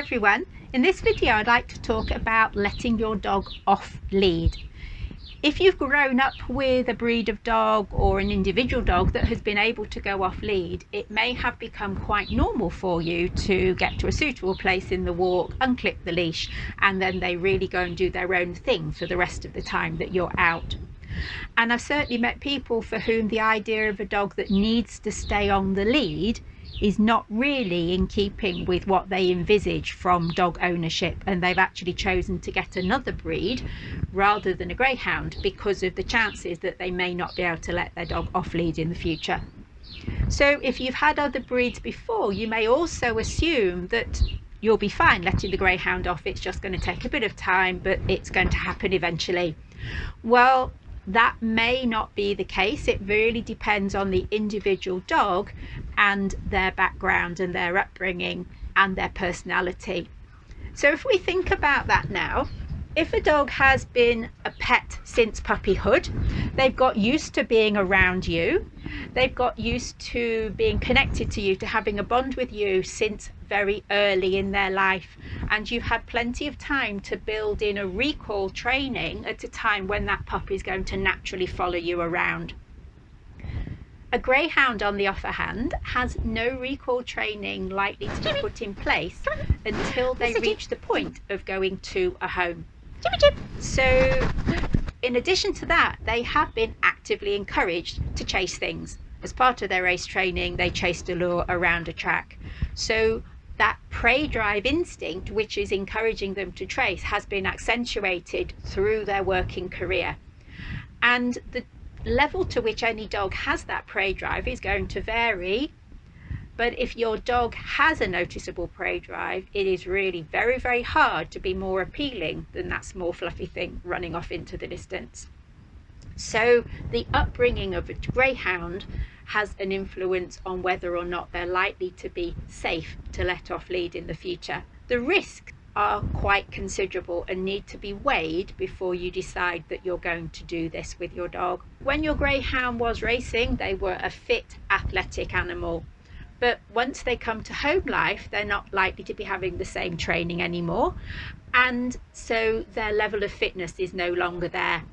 everyone. In this video I'd like to talk about letting your dog off lead. If you've grown up with a breed of dog or an individual dog that has been able to go off lead, it may have become quite normal for you to get to a suitable place in the walk, unclip the leash, and then they really go and do their own thing for the rest of the time that you're out. And I've certainly met people for whom the idea of a dog that needs to stay on the lead is not really in keeping with what they envisage from dog ownership, and they've actually chosen to get another breed rather than a greyhound because of the chances that they may not be able to let their dog off lead in the future. So if you've had other breeds before, you may also assume that you'll be fine letting the greyhound off. It's just going to take a bit of time, but it's going to happen eventually. Well, that may not be the case. It really depends on the individual dog and their background and their upbringing and their personality. So if we think about that now, if a dog has been a pet since puppyhood, they've got used to being around you, they've got used to being connected to you, to having a bond with you since very early in their life, and you've had plenty of time to build in a recall training at a time when that pup is going to naturally follow you around. A greyhound, on the other hand, has no recall training likely to be put in place until they reach the point of going to a home. So in addition to that, they have been actively encouraged to chase things. As part of their race training, they chased a lure around a track. So that prey drive instinct, which is encouraging them to trace, has been accentuated through their working career. And the level to which any dog has that prey drive is going to vary. But if your dog has a noticeable prey drive, it is really very, very hard to be more appealing than that small fluffy thing running off into the distance. So the upbringing of a greyhound has an influence on whether or not they're likely to be safe to let off lead in the future. The risks are quite considerable and need to be weighed before you decide that you're going to do this with your dog. When your greyhound was racing, they were a fit, athletic animal. But once they come to home life, they're not likely to be having the same training anymore. And so their level of fitness is no longer there.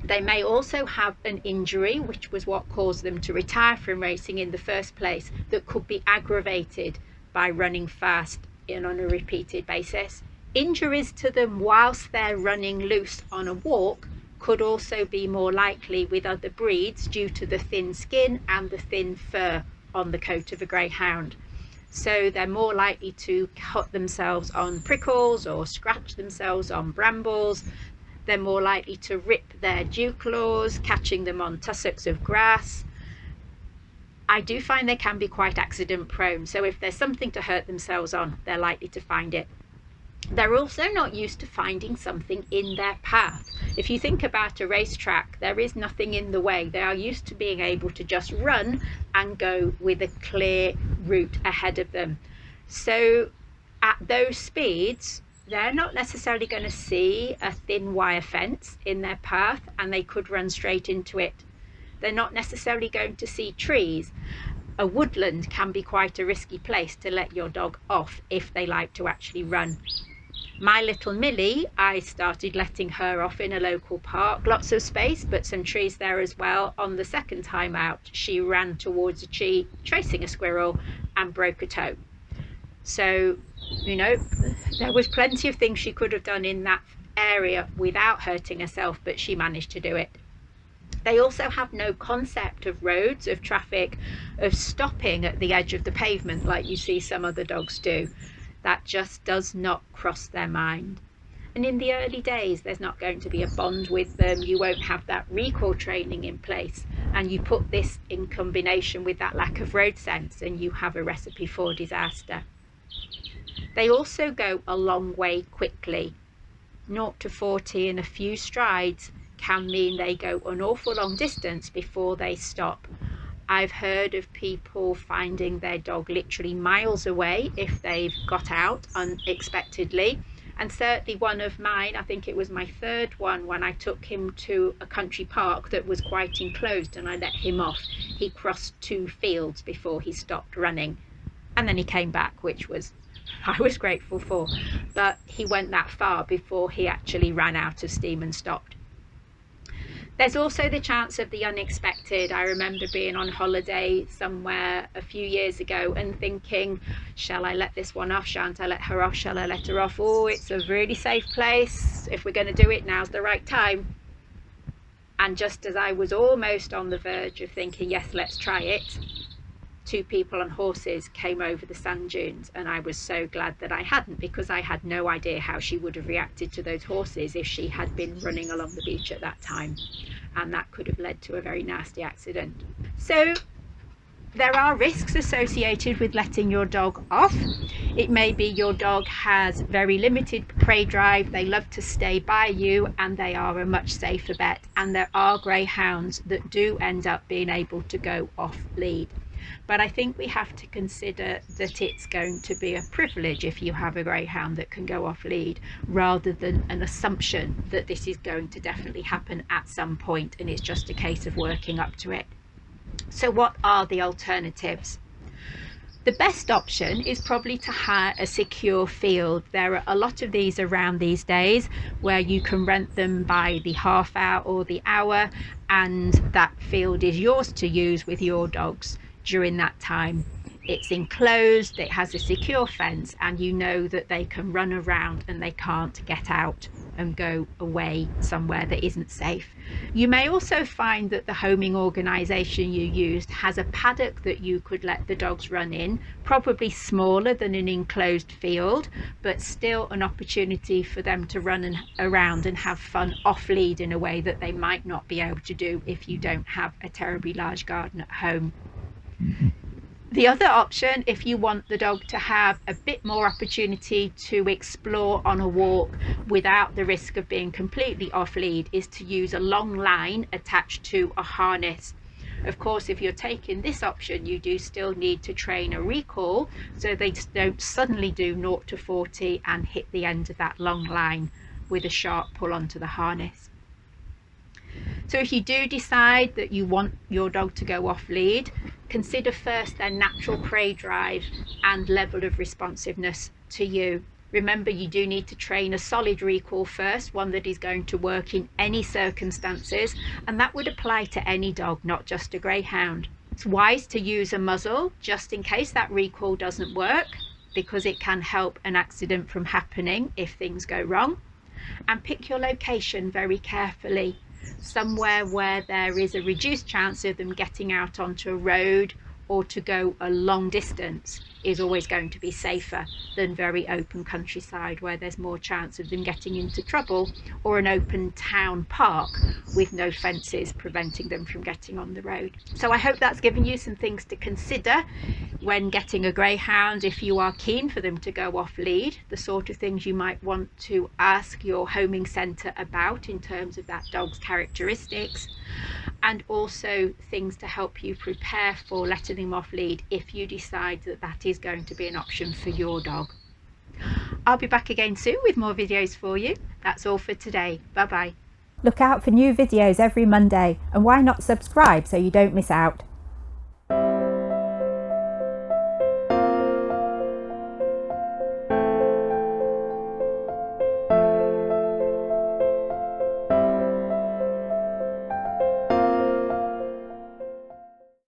They may also have an injury, which was what caused them to retire from racing in the first place, that could be aggravated by running fast on a repeated basis. Injuries to them whilst they're running loose on a walk could also be more likely with other breeds due to the thin skin and the thin fur on the coat of a greyhound. So they're more likely to cut themselves on prickles or scratch themselves on brambles. They're more likely to rip their dew claws, catching them on tussocks of grass. I do find they can be quite accident prone, so if there's something to hurt themselves on, they're likely to find it. They're also not used to finding something in their path. If you think about a racetrack, there is nothing in the way. They are used to being able to just run and go with a clear route ahead of them. So at those speeds, they're not necessarily going to see a thin wire fence in their path, and they could run straight into it. They're not necessarily going to see trees. A woodland can be quite a risky place to let your dog off if they like to actually run. My little Millie, I started letting her off in a local park, lots of space but some trees there as well. On the second time out, she ran towards a tree tracing a squirrel and broke a toe. So, you know, there was plenty of things she could have done in that area without hurting herself, but she managed to do it. They also have no concept of roads, of traffic, of stopping at the edge of the pavement like you see some other dogs do. That just does not cross their mind. And in the early days, there's not going to be a bond with them. You won't have that recall training in place. And you put this in combination with that lack of road sense, and you have a recipe for disaster. They also go a long way quickly. 0 to 40 in a few strides can mean they go an awful long distance before they stop. I've heard of people finding their dog literally miles away if they've got out unexpectedly. And certainly one of mine, I think it was my third one, when I took him to a country park that was quite enclosed and I let him off, he crossed 2 fields before he stopped running. And then he came back, which was I was grateful for. But he went that far before he actually ran out of steam and stopped. There's also the chance of the unexpected. I remember being on holiday somewhere a few years ago and thinking, shall I let this one off? Shan't I let her off? Shall I let her off? Oh, it's a really safe place. If we're going to do it, now's the right time. And just as I was almost on the verge of thinking, yes, let's try it, 2 people on horses came over the sand dunes, and I was so glad that I hadn't, because I had no idea how she would have reacted to those horses if she had been running along the beach at that time, and that could have led to a very nasty accident. So there are risks associated with letting your dog off. It may be your dog has very limited prey drive, they love to stay by you, and they are a much safer bet. And there are greyhounds that do end up being able to go off lead. But I think we have to consider that it's going to be a privilege if you have a greyhound that can go off lead, rather than an assumption that this is going to definitely happen at some point and it's just a case of working up to it. So what are the alternatives? The best option is probably to hire a secure field. There are a lot of these around these days where you can rent them by the half hour or the hour, and that field is yours to use with your dogs during that time. It's enclosed, it has a secure fence, and you know that they can run around and they can't get out and go away somewhere that isn't safe. You may also find that the homing organisation you used has a paddock that you could let the dogs run in, probably smaller than an enclosed field, but still an opportunity for them to run around and have fun off lead in a way that they might not be able to do if you don't have a terribly large garden at home. The other option, if you want the dog to have a bit more opportunity to explore on a walk without the risk of being completely off lead, is to use a long line attached to a harness. Of course, if you're taking this option, you do still need to train a recall so they don't suddenly do 0 to 40 and hit the end of that long line with a sharp pull onto the harness. So if you do decide that you want your dog to go off lead, consider first their natural prey drive and level of responsiveness to you. Remember, you do need to train a solid recall first, one that is going to work in any circumstances, and that would apply to any dog, not just a greyhound. It's wise to use a muzzle just in case that recall doesn't work, because it can help an accident from happening if things go wrong. And pick your location very carefully. Somewhere where there is a reduced chance of them getting out onto a road or to go a long distance is always going to be safer than very open countryside where there's more chance of them getting into trouble, or an open town park with no fences preventing them from getting on the road. So I hope that's given you some things to consider when getting a greyhound if you are keen for them to go off lead, the sort of things you might want to ask your homing centre about in terms of that dog's characteristics, and also things to help you prepare for letting them off lead if you decide that that is going to be an option for your dog. I'll be back again soon with more videos for you. That's all for today. Bye bye. Look out for new videos every Monday, and why not subscribe so you don't miss out?